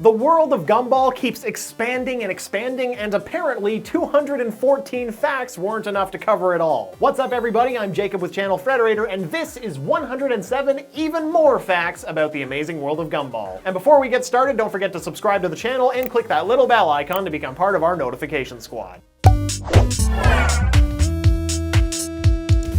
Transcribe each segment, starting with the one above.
The world of Gumball keeps expanding and expanding, and apparently 214 facts weren't enough to cover it all. What's up everybody, I'm Jacob with channel Frederator, and this is 107 even more facts about the amazing world of Gumball. And before we get started, don't forget to subscribe to the channel and click that little bell icon to become part of our notification squad.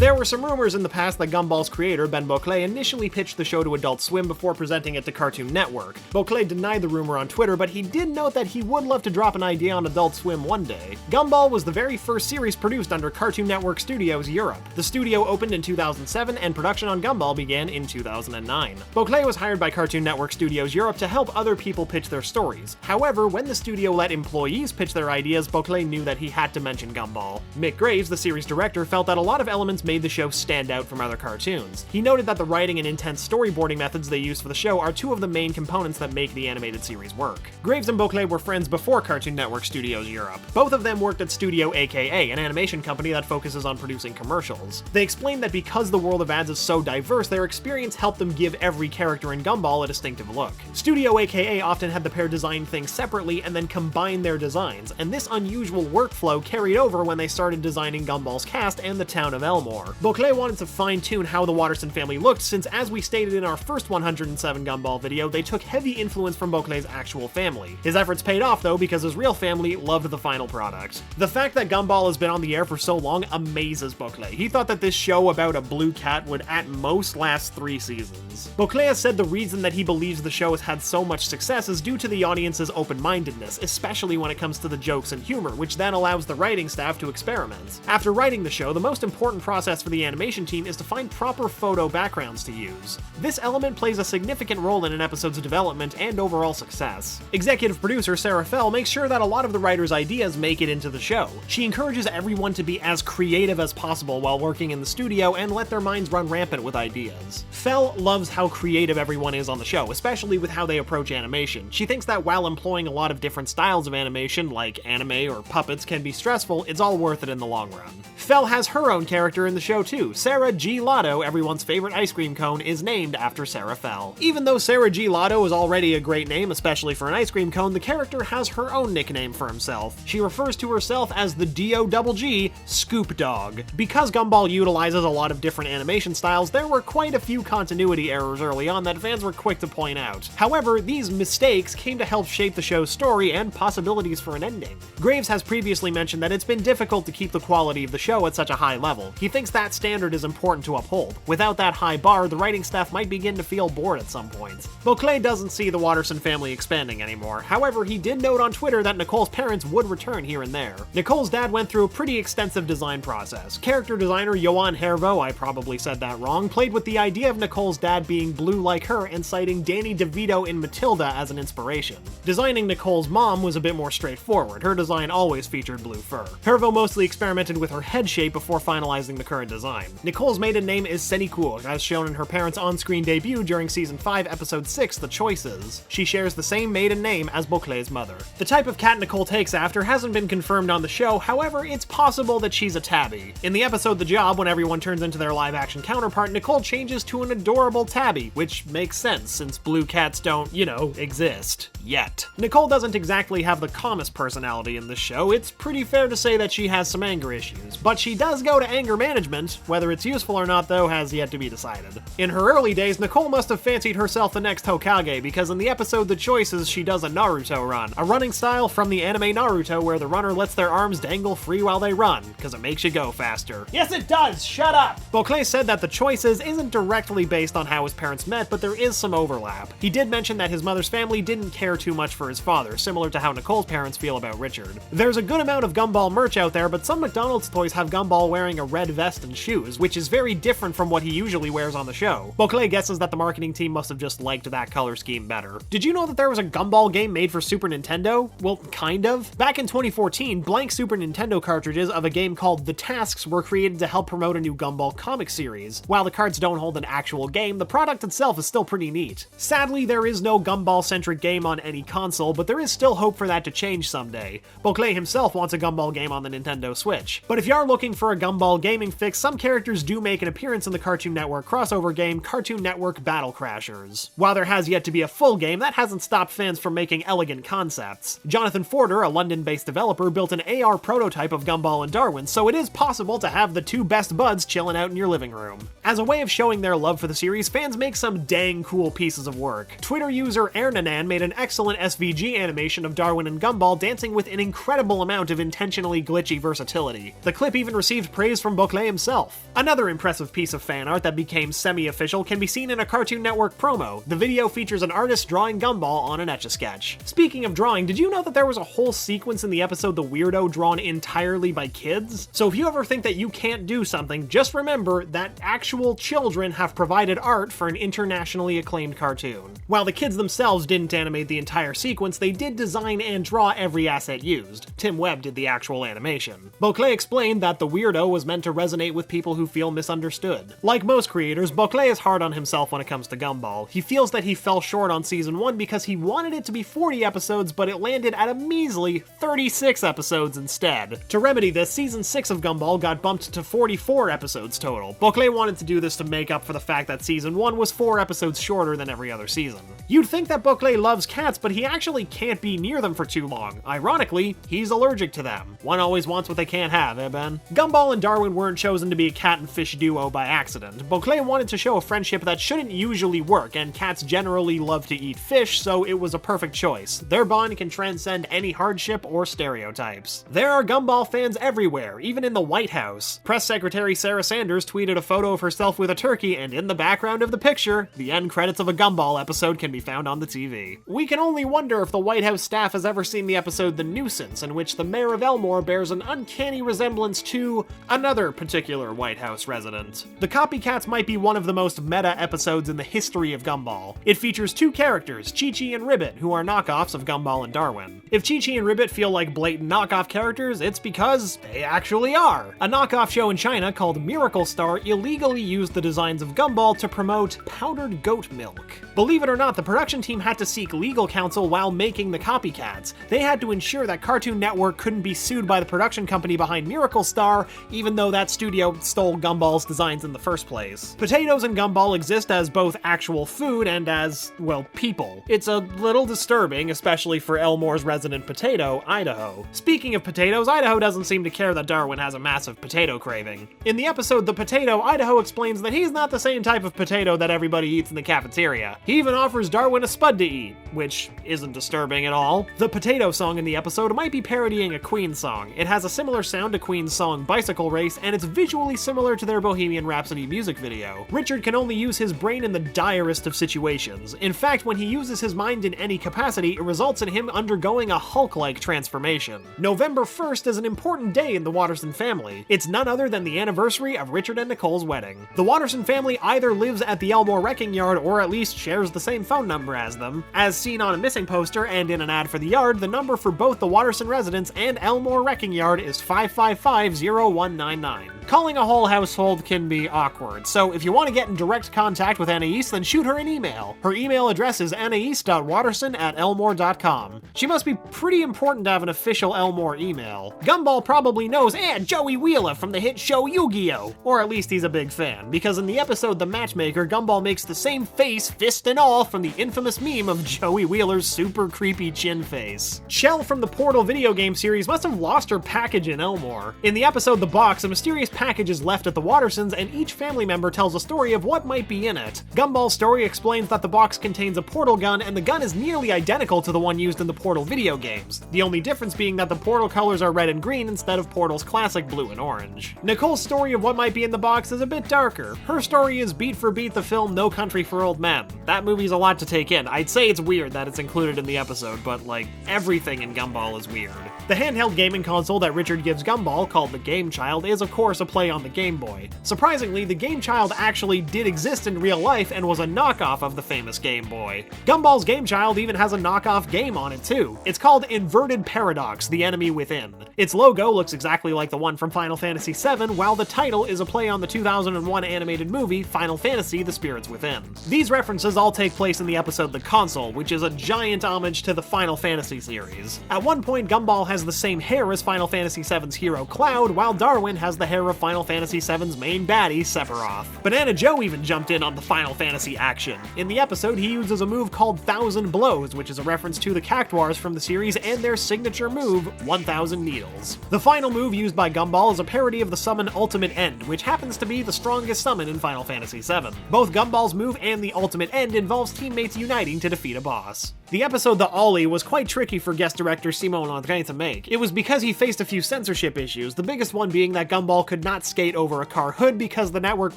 There were some rumors in the past that Gumball's creator, Ben Boclet, initially pitched the show to Adult Swim before presenting it to Cartoon Network. Boclet denied the rumor on Twitter, but he did note that he would love to drop an idea on Adult Swim one day. Gumball was the very first series produced under Cartoon Network Studios Europe. The studio opened in 2007, and production on Gumball began in 2009. Boclet was hired by Cartoon Network Studios Europe to help other people pitch their stories. However, when the studio let employees pitch their ideas, Boclet knew that he had to mention Gumball. Mick Graves, the series director, felt that a lot of elements made the show stand out from other cartoons. He noted that the writing and intense storyboarding methods they use for the show are two of the main components that make the animated series work. Graves and Boclet were friends before Cartoon Network Studios Europe. Both of them worked at Studio AKA, an animation company that focuses on producing commercials. They explained that because the world of ads is so diverse, their experience helped them give every character in Gumball a distinctive look. Studio AKA often had the pair design things separately and then combine their designs, and this unusual workflow carried over when they started designing Gumball's cast and the town of Elmore. Boclet wanted to fine-tune how the Watterson family looked since, as we stated in our first 107 Gumball video, they took heavy influence from Boclet's actual family. His efforts paid off though, because his real family loved the final product. The fact that Gumball has been on the air for so long amazes Boclet. He thought that this show about a blue cat would at most last 3 seasons. Boclet has said the reason that he believes the show has had so much success is due to the audience's open-mindedness, especially when it comes to the jokes and humor, which then allows the writing staff to experiment. After writing the show, the most important process for the animation team is to find proper photo backgrounds to use. This element plays a significant role in an episode's development and overall success. Executive producer Sarah Fell makes sure that a lot of the writers' ideas make it into the show. She encourages everyone to be as creative as possible while working in the studio and let their minds run rampant with ideas. Fell loves how creative everyone is on the show, especially with how they approach animation. She thinks that while employing a lot of different styles of animation, like anime or puppets, can be stressful, it's all worth it in the long run. Fell has her own character in the show too. Sarah G. Lotto, everyone's favorite ice cream cone, is named after Sarah Fell. Even though Sarah G. Lotto is already a great name, especially for an ice cream cone, the character has her own nickname for himself. She refers to herself as the D-O-double-G, Scoop Dog. Because Gumball utilizes a lot of different animation styles, there were quite a few continuity errors early on that fans were quick to point out. However, these mistakes came to help shape the show's story and possibilities for an ending. Graves has previously mentioned that it's been difficult to keep the quality of the show at such a high level. He thinks that standard is important to uphold. Without that high bar, the writing staff might begin to feel bored at some points. Boclet doesn't see the Watterson family expanding anymore. However, he did note on Twitter that Nicole's parents would return here and there. Nicole's dad went through a pretty extensive design process. Character designer Johan Hervo, I probably said that wrong, played with the idea of Nicole's dad being blue like her and citing Danny DeVito in Matilda as an inspiration. Designing Nicole's mom was a bit more straightforward. Her design always featured blue fur. Hervo mostly experimented with her head shape before finalizing the current design. Nicole's maiden name is Senicourt, as shown in her parents' on-screen debut during Season 5, Episode 6, The Choices. She shares the same maiden name as Boclet's mother. The type of cat Nicole takes after hasn't been confirmed on the show, however, it's possible that she's a tabby. In the episode The Job, when everyone turns into their live-action counterpart, Nicole changes to an adorable tabby, which makes sense since blue cats don't, exist. Yet. Nicole doesn't exactly have the calmest personality in this show. It's pretty fair to say that she has some anger issues, but she does go to anger management. Whether it's useful or not, though, has yet to be decided. In her early days, Nicole must have fancied herself the next Hokage, because in the episode The Choices, she does a Naruto run, a running style from the anime Naruto where the runner lets their arms dangle free while they run, because it makes you go faster. Yes, it does! Shut up! Boclet said that The Choices isn't directly based on how his parents met, but there is some overlap. He did mention that his mother's family didn't care too much for his father, similar to how Nicole's parents feel about Richard. There's a good amount of Gumball merch out there, but some McDonald's toys have Gumball wearing a red vest and shoes, which is very different from what he usually wears on the show. Boclet guesses that the marketing team must have just liked that color scheme better. Did you know that there was a Gumball game made for Super Nintendo? Well, kind of. Back in 2014, blank Super Nintendo cartridges of a game called The Tasks were created to help promote a new Gumball comic series. While the cards don't hold an actual game, the product itself is still pretty neat. Sadly, there is no Gumball-centric game on any console, but there is still hope for that to change someday. Boclet himself wants a Gumball game on the Nintendo Switch. But if you are looking for a Gumball gaming fix, some characters do make an appearance in the Cartoon Network crossover game Cartoon Network Battle Crashers. While there has yet to be a full game, that hasn't stopped fans from making elegant concepts. Jonathan Forder, a London-based developer, built an AR prototype of Gumball and Darwin, so it is possible to have the two best buds chilling out in your living room. As a way of showing their love for the series, fans make some dang cool pieces of work. Twitter user Ernanan made an excellent SVG animation of Darwin and Gumball dancing with an incredible amount of intentionally glitchy versatility. The clip even received praise from BECKY himself. Another impressive piece of fan art that became semi-official can be seen in a Cartoon Network promo. The video features an artist drawing Gumball on an Etch-a-Sketch. Speaking of drawing, did you know that there was a whole sequence in the episode The Weirdo drawn entirely by kids? So if you ever think that you can't do something, just remember that actual children have provided art for an internationally acclaimed cartoon. While the kids themselves didn't animate the entire sequence, they did design and draw every asset used. Tim Webb did the actual animation. BECKY explained that The Weirdo was meant to resonate with people who feel misunderstood. Like most creators, BECKY is hard on himself when it comes to Gumball. He feels that he fell short on season 1 because he wanted it to be 40 episodes, but it landed at a measly 36 episodes instead. To remedy this, season 6 of Gumball got bumped to 44 episodes total. BECKY wanted to do this to make up for the fact that season 1 was 4 episodes shorter than every other season. You'd think that BECKY loves cats, but he actually can't be near them for too long. Ironically, he's allergic to them. One always wants what they can't have, eh, Ben? Gumball and Darwin weren't chosen to be a cat and fish duo by accident. BECKY wanted to show a friendship that shouldn't usually work, and cats generally love to eat fish, so it was a perfect choice. Their bond can transcend any hardship or stereotypes. There are Gumball fans everywhere, even in the White House. Press Secretary Sarah Sanders tweeted a photo of herself with a turkey, and in the background of the picture, the end credits of a Gumball episode can be found on the TV. We can only wonder if the White House staff has ever seen the episode The Nuisance, in which the mayor of Elmore bears an uncanny resemblance to another particular White House resident. The Copycats might be one of the most meta episodes in the history of Gumball. It features two characters, Chi-Chi and Ribbit, who are knockoffs of Gumball and Darwin. If Chi-Chi and Ribbit feel like blatant knockoff characters, it's because they actually are. A knockoff show in China called Miracle Star illegally used the designs of Gumball to promote powdered goat milk. Believe it or not, the production team had to seek legal counsel while making the Copycats. They had to ensure that Cartoon Network couldn't be sued by the production company behind Miracle Star, even though that studio stole Gumball's designs in the first place. Potatoes and Gumball exist as both actual food and as, well, people. It's a little disturbing, especially for Elmore's resident potato, Idaho. Speaking of potatoes, Idaho doesn't seem to care that Darwin has a massive potato craving. In the episode The Potato, Idaho explains that he's not the same type of potato that everybody eats in the cafeteria. He even offers Darwin a spud to eat, which isn't disturbing at all. The potato song in the episode might be parodying a Queen song. It has a similar sound to Queen's song Bicycle Race, and it's visually similar to their Bohemian Rhapsody music video. Richard can only use his brain in the direst of situations. In fact, when he uses his mind in any capacity, it results in him undergoing a Hulk-like transformation. November 1st is an important day in the Watterson family. It's none other than the anniversary of Richard and Nicole's wedding. The Watterson family either lives at the Elmore Wrecking Yard or at least shares the same phone number as them. As seen on a missing poster and in an ad for the yard, the number for both the Watterson residence and Elmore Wrecking Yard is 555-0199. Calling a whole household can be awkward, so if you want to get in direct contact with Anais, then shoot her an email. Her email address is anais.watterson@elmore.com. She must be pretty important to have an official Elmore email. Gumball probably knows Joey Wheeler from the hit show Yu-Gi-Oh! Or at least he's a big fan, because in the episode The Matchmaker, Gumball makes the same face, fist and all, from the infamous meme of Joey Wheeler's super creepy chin face. Chell from the Portal video game series must have lost her package in Elmore. In the episode The Box, a mysterious package is left at the Wattersons, and each family member tells a story of what might be in it. Gumball's story explains that the box contains a portal gun, and the gun is nearly identical to the one used in the Portal video games. The only difference being that the Portal colors are red and green instead of Portal's classic blue and orange. Nicole's story of what might be in the box is a bit darker. Her story is beat for beat the film No Country for Old Men. That movie's a lot to take in. I'd say it's weird that it's included in the episode, but like, everything in Gumball is weird. The handheld gaming console that Richard gives Gumball, called the Game Child, is of course a play on the Game Boy. Surprisingly, the Game Child actually did exist in real life and was a knockoff of the famous Game Boy. Gumball's Game Child even has a knockoff game on it too. It's called Inverted Paradox: The Enemy Within. Its logo looks exactly like the one from Final Fantasy VII, while the title is a play on the 2001 animated movie Final Fantasy: The Spirits Within. These references all take place in the episode The Console, which is a giant homage to the Final Fantasy series. At one point, Gumball has the same hair as Final Fantasy VII's hero Cloud, while Darwin has the hair of Final Fantasy VII's main baddie, Sephiroth. Banana Joe even jumped in on the Final Fantasy action. In the episode, he uses a move called 1,000 Blows, which is a reference to the Cactuars from the series and their signature move, 1,000 Needles. The final move used by Gumball is a parody of the summon Ultimate End, which happens to be the strongest summon in Final Fantasy VII. Both Gumball's move and the Ultimate End involves teammates uniting to defeat a boss. The episode The Ollie was quite tricky for guest director Simon Landrin to make. It was because he faced a few censorship issues, the biggest one being that Gumball could not skate over a car hood because the network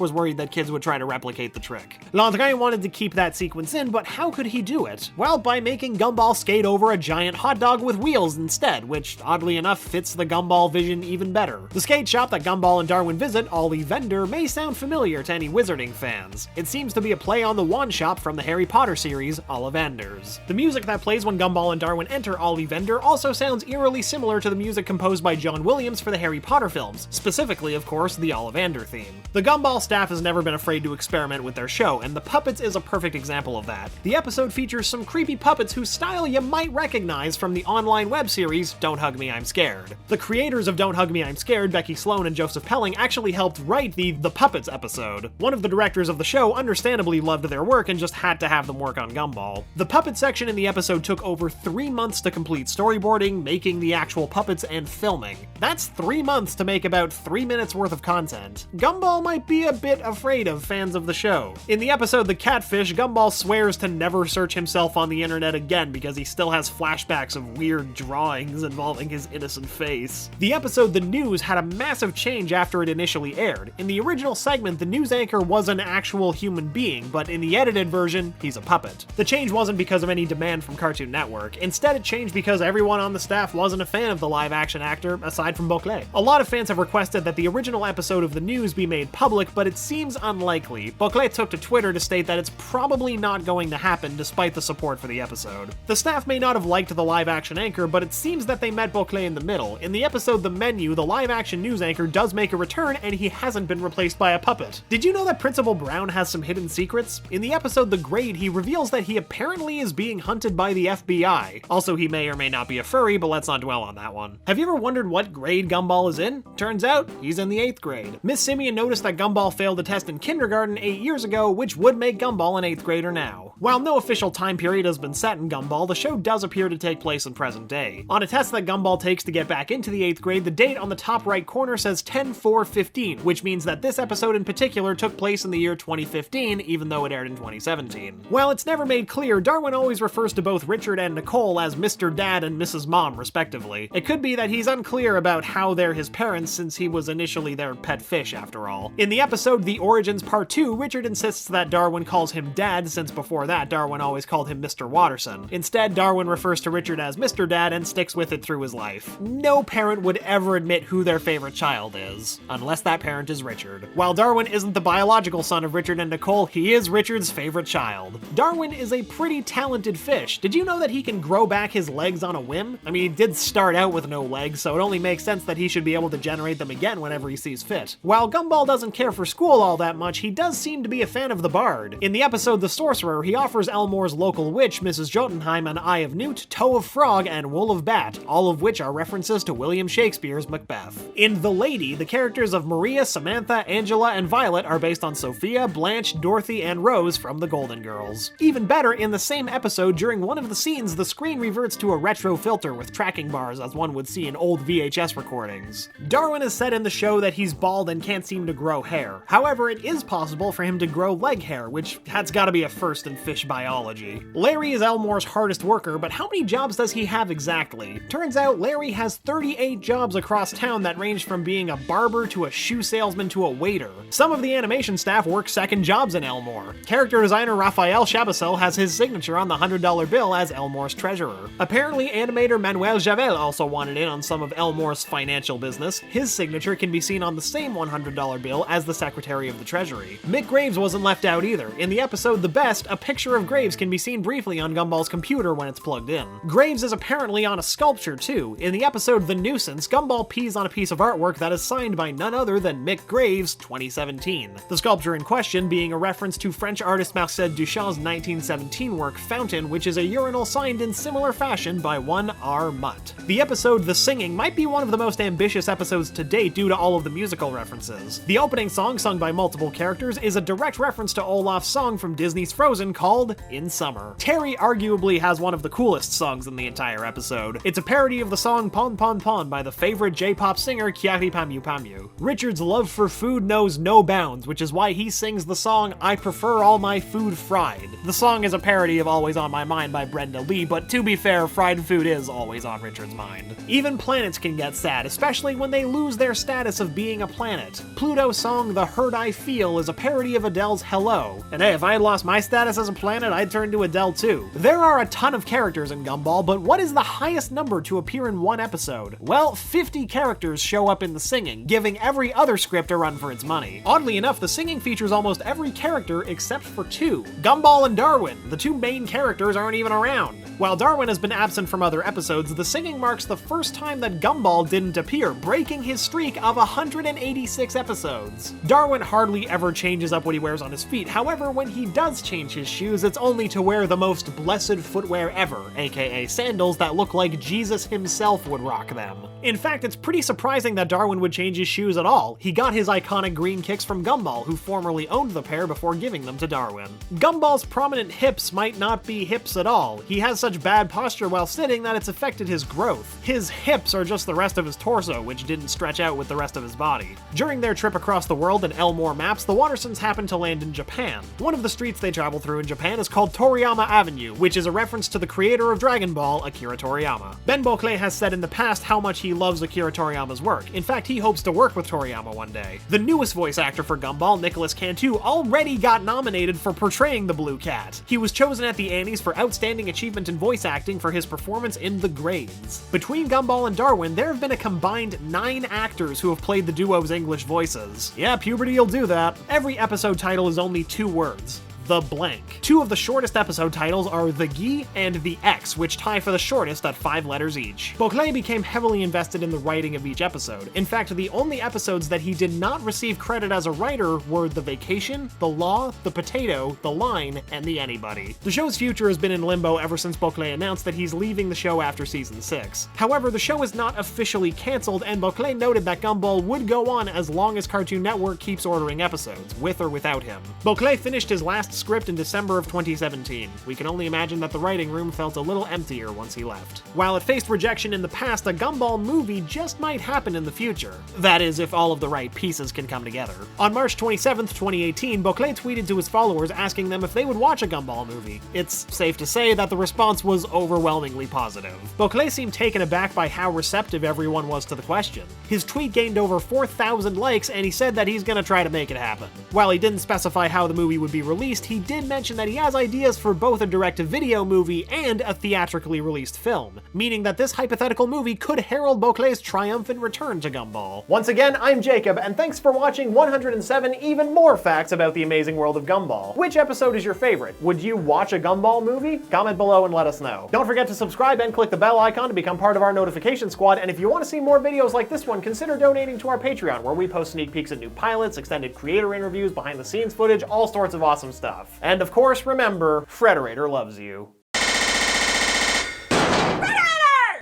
was worried that kids would try to replicate the trick. Landrin wanted to keep that sequence in, but how could he do it? Well, by making Gumball skate over a giant hot dog with wheels instead, which oddly enough fits the Gumball vision even better. The skate shop that Gumball and Darwin visit, Ollie Vendor, may sound familiar to any Wizarding fans. It seems to be a play on the wand shop from the Harry Potter series, Ollivanders. The music that plays when Gumball and Darwin enter Ollie Vendor also sounds eerily similar to the music composed by John Williams for the Harry Potter films, specifically, of course, the Ollivander theme. The Gumball staff has never been afraid to experiment with their show, and the puppets is a perfect example of that. The episode features some creepy puppets whose style you might recognize from the online web series Don't Hug Me, I'm Scared. The creators of Don't Hug Me, I'm Scared, Becky Sloan and Joseph Pelling, actually helped write the Puppets episode. One of the directors of the show understandably loved their work and just had to have them work on Gumball. The puppet section in the episode took over 3 months to complete storyboarding, making the actual puppets, and filming. That's 3 months to make about 3 minutes worth of content. Gumball might be a bit afraid of fans of the show. In the episode The Catfish, Gumball swears to never search himself on the internet again because he still has flashbacks of weird drawings involving his innocent face. The episode The News had a massive change after it initially aired. In the original segment, the news anchor was an actual human being, but in the edited version, he's a puppet. The change wasn't because of any demand from Cartoon Network. Instead, it changed because everyone on the staff wasn't a fan of the live-action actor, aside from Beauclerc. A lot of fans have requested that the original episode of The News be made public, but it seems unlikely. Beauclerc took to Twitter to state that it's probably not going to happen despite the support for the episode. The staff may not have liked the live-action anchor, but it seems that they met Beauclerc in the middle. In the episode The Menu, the live-action news anchor does make a return, and he hasn't been replaced by a puppet. Did you know that Principal Brown has some hidden secrets? In the episode The Grade, he reveals that he apparently is being hunted by the FBI. Also, he may or may not be a furry, but let's not dwell on that one. Have you ever wondered what grade Gumball is in? Turns out, he's in the 8th grade. Miss Simeon noticed that Gumball failed the test in kindergarten 8 years ago, which would make Gumball an 8th grader now. While no official time period has been set in Gumball, the show does appear to take place in present day. On a test that Gumball takes to get back into the 8th grade, the date on the top right corner says 10/4/15, which means that this episode in particular took place in the year 2015, even though it aired in 2017. While it's never made clear, Darwin always refers to both Richard and Nicole as Mr. Dad and Mrs. Mom, respectively. It could be that he's unclear about how they're his parents since he was initially their pet fish, after all. In the episode The Origins Part 2, Richard insists that Darwin calls him Dad, since before that Darwin always called him Mr. Watterson. Instead, Darwin refers to Richard as Mr. Dad and sticks with it through his life. No parent would ever admit who their favorite child is, unless that parent is Richard. While Darwin isn't the biological son of Richard and Nicole, he is Richard's favorite child. Darwin is a pretty talented fish. Did you know that he can grow back his legs on a whim? I mean, he did start out with no legs, so it only makes sense that he should be able to generate them again whenever he sees fit. While Gumball doesn't care for school all that much, he does seem to be a fan of the bard. In the episode The Sorcerer, he offers Elmore's local witch, Mrs. Jotunheim, an eye of newt, toe of frog, and wool of bat, all of which are references to William Shakespeare's Macbeth. In The Lady, the characters of Maria, Samantha, Angela, and Violet are based on Sophia, Blanche, Dorothy, and Rose from The Golden Girls. Even better, in the same episode, during one of the scenes, the screen reverts to a retro filter with tracking bars as one would see in old VHS recordings. Darwin has said in the show that he's bald and can't seem to grow hair. However, it is possible for him to grow leg hair, which has gotta be a first in fish biology. Larry is Elmore's hardest worker, but how many jobs does he have exactly? Turns out Larry has 38 jobs across town that range from being a barber to a shoe salesman to a waiter. Some of the animation staff work second jobs in Elmore. Character designer Raphael Chabasel has his signature on the $100 $100 bill as Elmore's treasurer. Apparently, animator Manuel JAVELLE also wanted in on some of Elmore's financial business. His signature can be seen on the same $100 bill as the Secretary of the Treasury. Mick Graves wasn't left out either. In the episode The Best, a picture of Graves can be seen briefly on Gumball's computer when it's plugged in. Graves is apparently on a sculpture too. In the episode The Nuisance, Gumball pees on a piece of artwork that is signed by none other than Mick Graves, 2017. The sculpture in question being a reference to French artist Marcel Duchamp's 1917 work Fountain, which is a urinal signed in similar fashion by one R. Mutt. The episode The Singing might be one of the most ambitious episodes to date due to all of the musical references. The opening song, sung by multiple characters, is a direct reference to Olaf's song from Disney's Frozen called In Summer. Terry arguably has one of the coolest songs in the entire episode. It's a parody of the song Pon Pon Pon by the favorite J-pop singer Kyary Pamyu Pamyu. Richard's love for food knows no bounds, which is why he sings the song I Prefer All My Food Fried. The song is a parody of Always on My Mind by Brenda Lee, but to be fair, fried food is always on Richard's mind. Even planets can get sad, especially when they lose their status of being a planet. Pluto's song The Hurt I Feel is a parody of Adele's Hello. And hey, if I had lost my status as a planet, I'd turn to Adele too. There are a ton of characters in Gumball, but what is the highest number to appear in one episode? Well, 50 characters show up in The Singing, giving every other script a run for its money. Oddly enough, The Singing features almost every character except for two. Gumball and Darwin. The two main characters aren't even around. While Darwin has been absent from other episodes, The Singing marks the first time that Gumball didn't appear, breaking his streak of 186 episodes. Darwin hardly ever changes up what he wears on his feet. However, when he does change his shoes, it's only to wear the most blessed footwear ever, aka sandals that look like Jesus himself would rock them. In fact, it's pretty surprising that Darwin would change his shoes at all. He got his iconic green kicks from Gumball, who formerly owned the pair before giving them to Darwin. Gumball's prominent hips might not be hips at all. He has such bad posture while sitting that it's affected his growth. His hips are just the rest of his torso, which didn't stretch out with the rest of his body. During their trip across the world in Elmore maps, the Wattersons happen to land in Japan. One of the streets they travel through in Japan is called Toriyama Avenue, which is a reference to the creator of Dragon Ball, Akira Toriyama. Ben Beauclerc has said in the past how much he loves Akira Toriyama's work. In fact, he hopes to work with Toriyama one day. The newest voice actor for Gumball, Nicholas Cantu, already got nominated for portraying the Blue Cat. He was chosen at the Annies for Outstanding Achievement in Voice Acting for his performance in The Grades. Between Gumball and Darwin, there have been a combined 9 actors who have played the duo's English voices. Yeah, puberty will do that. Every episode title is only 2 words. The blank. 2 of the shortest episode titles are The Guy and The X, which tie for the shortest at 5 letters each. Beauclerc became heavily invested in the writing of each episode. In fact, the only episodes that he did not receive credit as a writer were The Vacation, The Law, The Potato, The Line, and The Anybody. The show's future has been in limbo ever since Beauclerc announced that he's leaving the show after season 6. However, the show is not officially cancelled, and Beauclerc noted that Gumball would go on as long as Cartoon Network keeps ordering episodes, with or without him. Beauclerc finished his last script in December of 2017. We can only imagine that the writing room felt a little emptier once he left. While it faced rejection in the past, a Gumball movie just might happen in the future. That is, if all of the right pieces can come together. On March 27th, 2018, Beauclerc tweeted to his followers asking them if they would watch a Gumball movie. It's safe to say that the response was overwhelmingly positive. Beauclerc seemed taken aback by how receptive everyone was to the question. His tweet gained over 4,000 likes, and he said that he's gonna try to make it happen. While he didn't specify how the movie would be released, he did mention that he has ideas for both a direct-to-video movie and a theatrically released film, meaning that this hypothetical movie could herald Beauclerc's triumphant return to Gumball. Once again, I'm Jacob, and thanks for watching 107 even more facts about the Amazing World of Gumball. Which episode is your favorite? Would you watch a Gumball movie? Comment below and let us know. Don't forget to subscribe and click the bell icon to become part of our notification squad, and if you want to see more videos like this one, consider donating to our Patreon, where we post sneak peeks at new pilots, extended creator interviews, behind-the-scenes footage, all sorts of awesome stuff. And of course, remember, Frederator loves you.